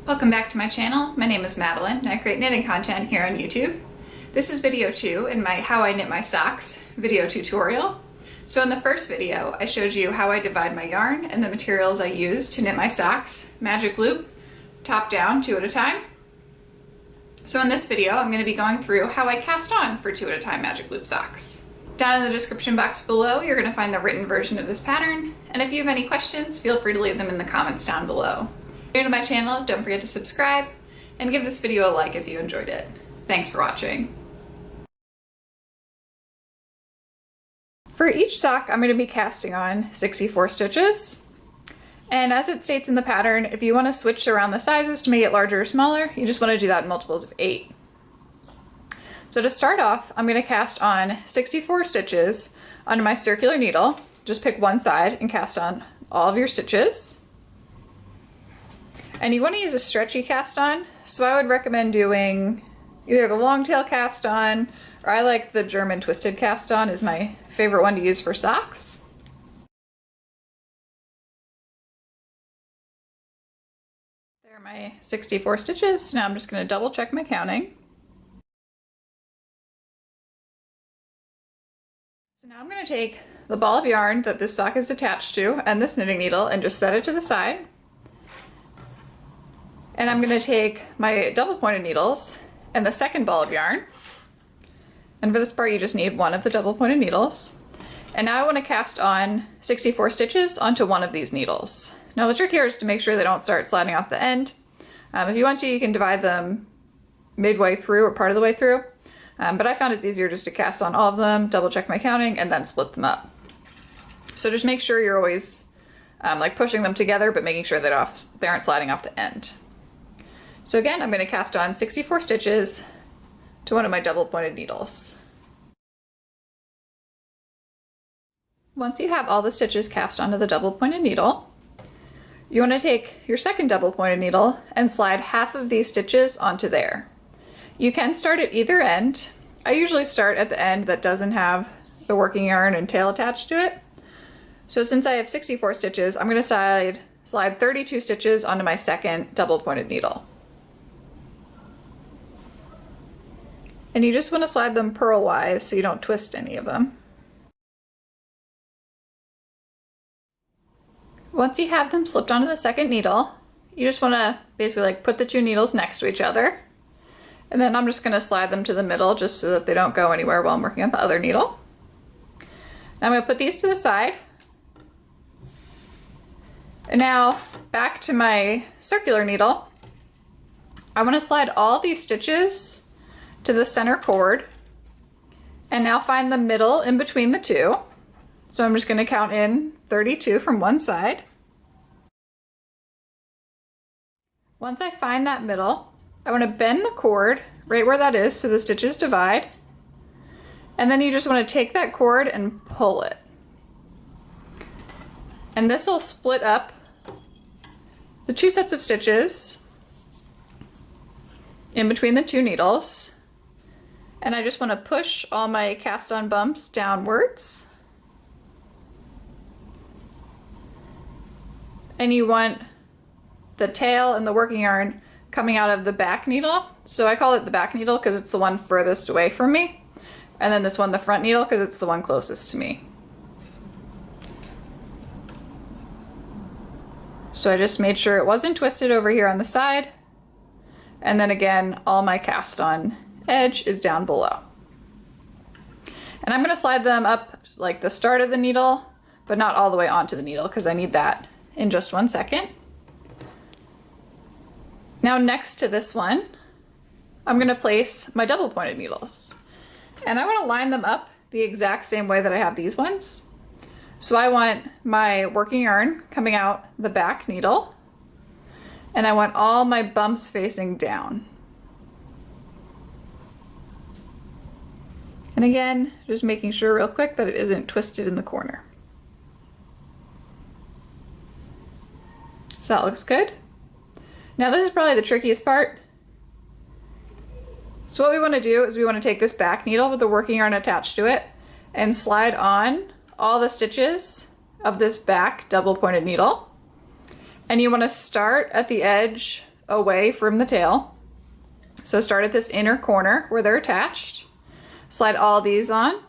Welcome back to my channel. My name is Madeline and I create knitting content here on YouTube. This is video 2 in my How I Knit My Socks video tutorial. So in the first video, I showed you how I divide my yarn and the materials I use to knit my socks, magic loop, top down, 2 at a time. So in this video, I'm going to be going through how I cast on for 2 at a time magic loop socks. Down in the description box below, you're going to find the written version of this pattern, and if you have any questions, feel free to leave them in the comments down below. If you're new to my channel, don't forget to subscribe, and give this video a like if you enjoyed it. Thanks for watching. For each sock, I'm going to be casting on 64 stitches. And as it states in the pattern, if you want to switch around the sizes to make it larger or smaller, you just want to do that in multiples of 8. So to start off, I'm going to cast on 64 stitches onto my circular needle. Just pick one side and cast on all of your stitches. And you want to use a stretchy cast on, so I would recommend doing either the long tail cast on, or I like the German twisted cast on is my favorite one to use for socks. There are my 64 stitches. Now I'm just going to double check my counting. So now I'm going to take the ball of yarn that this sock is attached to and this knitting needle and just set it to the side. And I'm going to take my double pointed needles and the second ball of yarn. And for this part you just need one of the double pointed needles. And now I want to cast on 64 stitches onto one of these needles. Now the trick here is to make sure they don't start sliding off the end. If you want to, you can divide them midway through or part of the way through. But I found it's easier just to cast on all of them, double check my counting, and then split them up. So just make sure you're always like pushing them together, but making sure that they aren't sliding off the end. So again, I'm going to cast on 64 stitches to one of my double pointed needles. Once you have all the stitches cast onto the double pointed needle, you want to take your second double pointed needle and slide half of these stitches onto there. You can start at either end. I usually start at the end that doesn't have the working yarn and tail attached to it. So since I have 64 stitches, I'm going to slide 32 stitches onto my second double pointed needle. And you just want to slide them purlwise so you don't twist any of them. Once you have them slipped onto the second needle, you just want to basically like put the two needles next to each other. And then I'm just going to slide them to the middle just so that they don't go anywhere while I'm working on the other needle. Now I'm going to put these to the side. And now back to my circular needle. I want to slide all these stitches to the center cord and now find the middle in between the two. So I'm just going to count in 32 from one side. Once I find that middle, I want to bend the cord right where that is so the stitches divide. And then you just want to take that cord and pull it. And this will split up the two sets of stitches in between the two needles. And I just want to push all my cast on bumps downwards. And you want the tail and the working yarn coming out of the back needle. So I call it the back needle because it's the one furthest away from me. And then this one, the front needle, because it's the one closest to me. So I just made sure it wasn't twisted over here on the side. And then again, all my cast on edge is down below. And I'm going to slide them up like the start of the needle, but not all the way onto the needle because I need that in just 1 second. Now next to this one, I'm going to place my double pointed needles. And I want to line them up the exact same way that I have these ones. So I want my working yarn coming out the back needle, and I want all my bumps facing down. And again, just making sure real quick that it isn't twisted in the corner. So that looks good. Now this is probably the trickiest part. So what we want to do is we want to take this back needle with the working yarn attached to it and slide on all the stitches of this back double pointed needle. And you want to start at the edge away from the tail. So start at this inner corner where they're attached, slide all these on,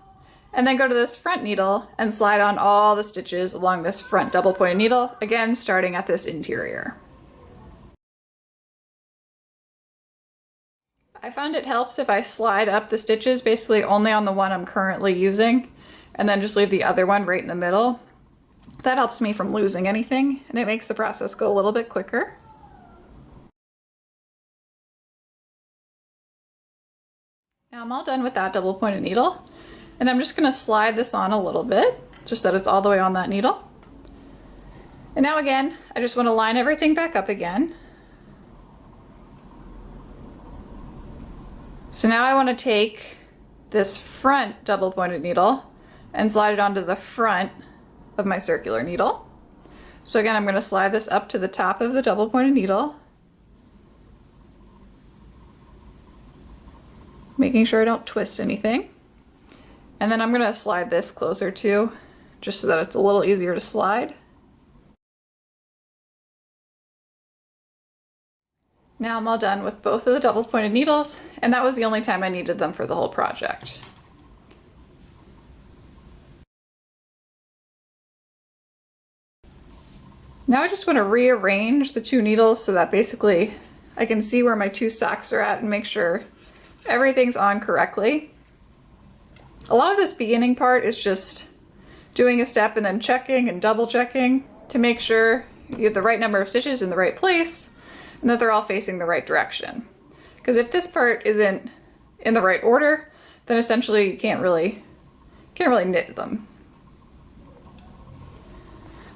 and then go to this front needle and slide on all the stitches along this front double pointed needle, again starting at this interior. I found it helps if I slide up the stitches basically only on the one I'm currently using and then just leave the other one right in the middle. That helps me from losing anything, and it makes the process go a little bit quicker. Now I'm all done with that double pointed needle, and I'm just going to slide this on a little bit, just that it's all the way on that needle. And now again, I just want to line everything back up again. So now I want to take this front double pointed needle and slide it onto the front of my circular needle. So again, I'm going to slide this up to the top of the double pointed needle, making sure I don't twist anything. And then I'm going to slide this closer too, just so that it's a little easier to slide. Now I'm all done with both of the double pointed needles, and that was the only time I needed them for the whole project. Now I just want to rearrange the two needles so that basically I can see where my two socks are at and make sure everything's on correctly. A lot of this beginning part is just doing a step and then checking and double checking to make sure you have the right number of stitches in the right place and that they're all facing the right direction. Because if this part isn't in the right order, then essentially you can't really knit them.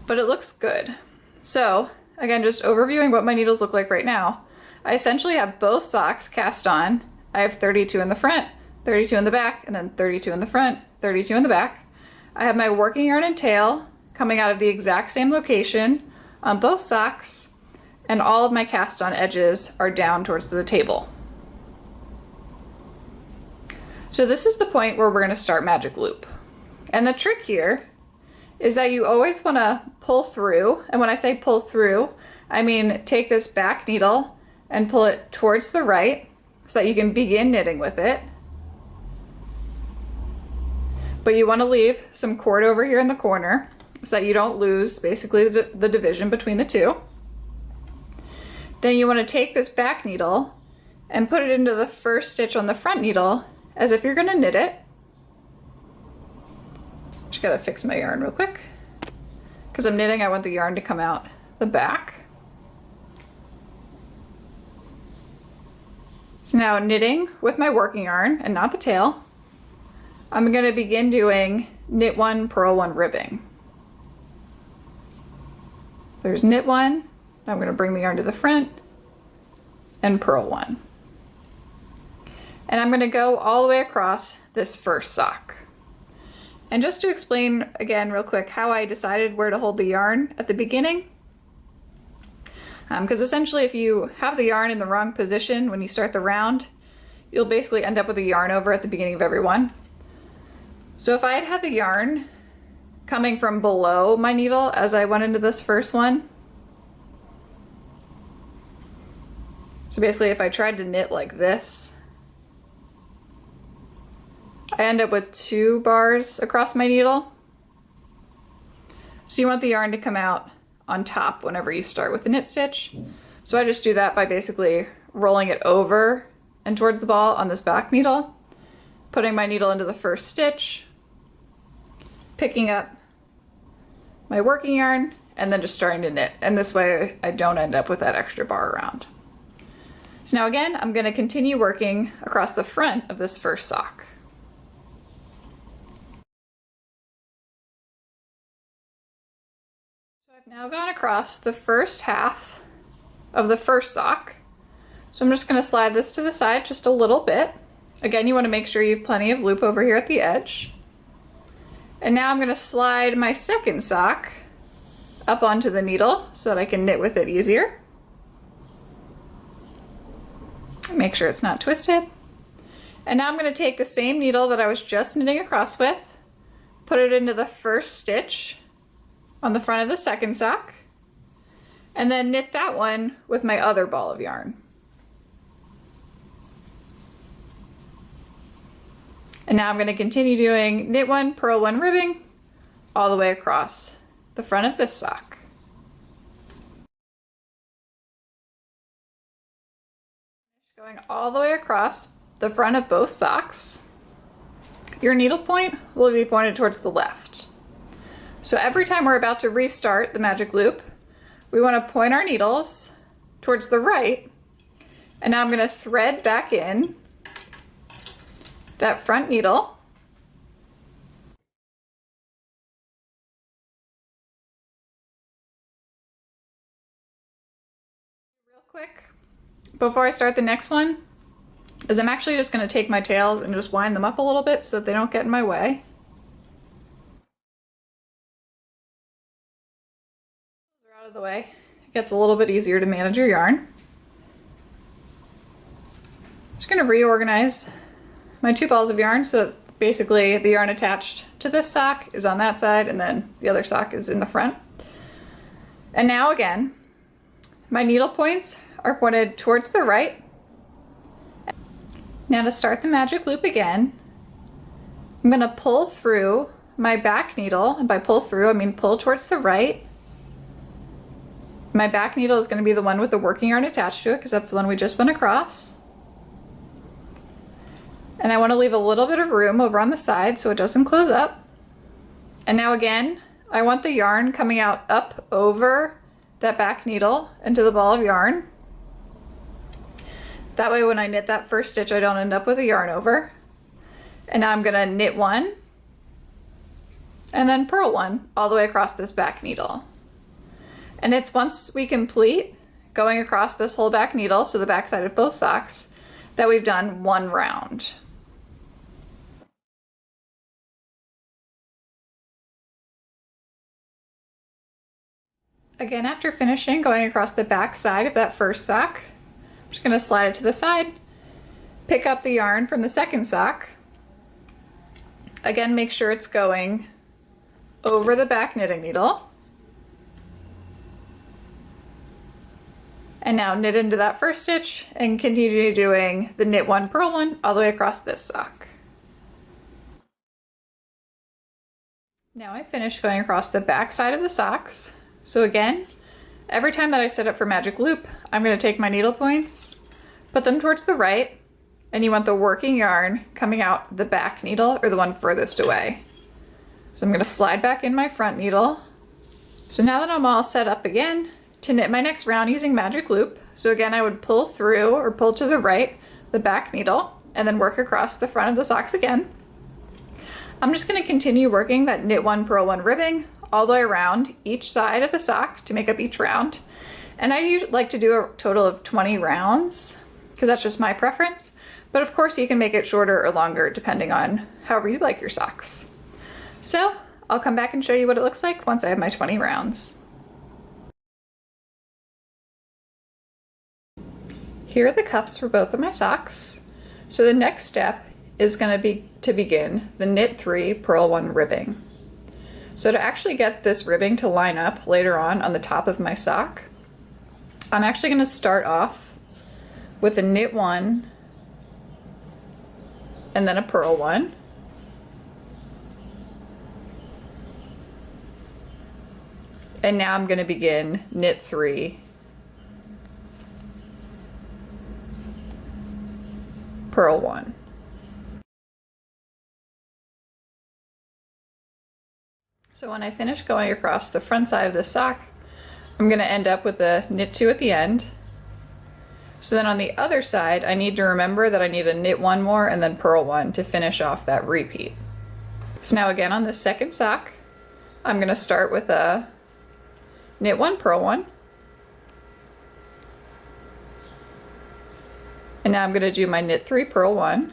But it looks good. So again, just overviewing what my needles look like right now, I essentially have both socks cast on. I have 32 in the front, 32 in the back, and then 32 in the front, 32 in the back. I have my working yarn and tail coming out of the exact same location on both socks, and all of my cast on edges are down towards the table. So this is the point where we're going to start magic loop. And the trick here is that you always want to pull through, and when I say pull through, I mean take this back needle and pull it towards the right so that you can begin knitting with it. But you want to leave some cord over here in the corner so that you don't lose basically the division between the two. Then you want to take this back needle and put it into the first stitch on the front needle as if you're going to knit it. Just gotta fix my yarn real quick. Because I'm knitting, I want the yarn to come out the back. So now knitting with my working yarn and not the tail, I'm gonna begin doing knit one, purl one ribbing. There's knit one, I'm gonna bring the yarn to the front and purl one. And I'm gonna go all the way across this first sock. And just to explain again real quick how I decided where to hold the yarn at the beginning, because essentially if you have the yarn in the wrong position when you start the round, you'll basically end up with a yarn over at the beginning of every one. So if I had had the yarn coming from below my needle as I went into this first one, so basically if I tried to knit like this, I end up with 2 bars across my needle. So you want the yarn to come out on top whenever you start with the knit stitch. So I just do that by basically rolling it over and towards the ball on this back needle, putting my needle into the first stitch, picking up my working yarn, and then just starting to knit. And this way I don't end up with that extra bar around. So now again, I'm going to continue working across the front of this first sock. Now gone across the first half of the first sock. So I'm just going to slide this to the side just a little bit. Again, you want to make sure you have plenty of loop over here at the edge. And now I'm going to slide my second sock up onto the needle so that I can knit with it easier. Make sure it's not twisted. And now I'm going to take the same needle that I was just knitting across with, put it into the first stitch on the front of the second sock, and then knit that one with my other ball of yarn. And now I'm going to continue doing knit one, purl one, ribbing all the way across the front of this sock. Going all the way across the front of both socks. Your needle point will be pointed towards the left. So every time we're about to restart the magic loop, we want to point our needles towards the right. And now I'm going to thread back in that front needle. Real quick, before I start the next one, is I'm actually just going to take my tails and just wind them up a little bit so that they don't get in my way. Those are out of the way. It gets a little bit easier to manage your yarn. I'm just going to reorganize my two balls of yarn so that basically the yarn attached to this sock is on that side and then the other sock is in the front. And now again, my needle points are pointed towards the right. Now to start the magic loop again, I'm going to pull through my back needle, and by pull through I mean pull towards the right. My back needle is going to be the one with the working yarn attached to it because that's the one we just went across. And I want to leave a little bit of room over on the side so it doesn't close up. And now again, I want the yarn coming out up over that back needle into the ball of yarn. That way when I knit that first stitch, I don't end up with a yarn over. And now I'm going to knit one and then purl one all the way across this back needle. And it's once we complete going across this whole back needle, so the back side of both socks, that we've done one round. Again, after finishing going across the back side of that first sock, I'm just going to slide it to the side, pick up the yarn from the second sock. Again, make sure it's going over the back knitting needle. And now knit into that first stitch and continue doing the knit one, purl one all the way across this sock. Now I finished going across the back side of the socks. So again, every time that I set up for magic loop, I'm going to take my needle points, put them towards the right, and you want the working yarn coming out the back needle or the one furthest away. So I'm going to slide back in my front needle. So now that I'm all set up again to knit my next round using magic loop, so again I would pull through or pull to the right the back needle and then work across the front of the socks again. I'm just going to continue working that knit one, purl one, ribbing all the way around each side of the sock to make up each round. And I usually like to do a total of 20 rounds because that's just my preference. But of course you can make it shorter or longer depending on however you like your socks. So I'll come back and show you what it looks like once I have my 20 rounds. Here are the cuffs for both of my socks. So the next step is going to be to begin the knit 3, purl 1 ribbing. So to actually get this ribbing to line up later on the top of my sock, I'm actually going to start off with a knit 1 and then a purl 1. And now I'm going to begin knit 3, purl 1. So when I finish going across the front side of the sock, I'm going to end up with a knit 2 at the end. So then on the other side, I need to remember that I need to knit 1 more and then purl 1 to finish off that repeat. So now again on the second sock, I'm going to start with a knit 1, purl 1. And now I'm going to do my knit 3, purl 1.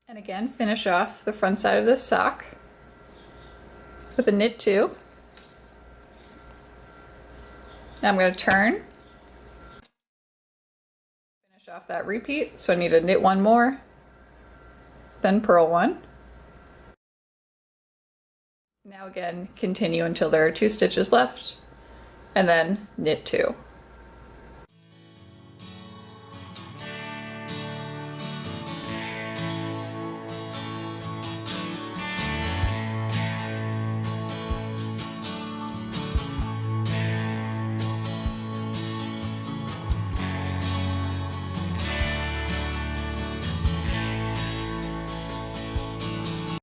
And again, finish off the front side of this sock with a knit 2. Now I'm going to turn, finish off that repeat. So I need to knit 1 more, then purl 1. Now again, continue until there are 2 stitches left, and then knit 2.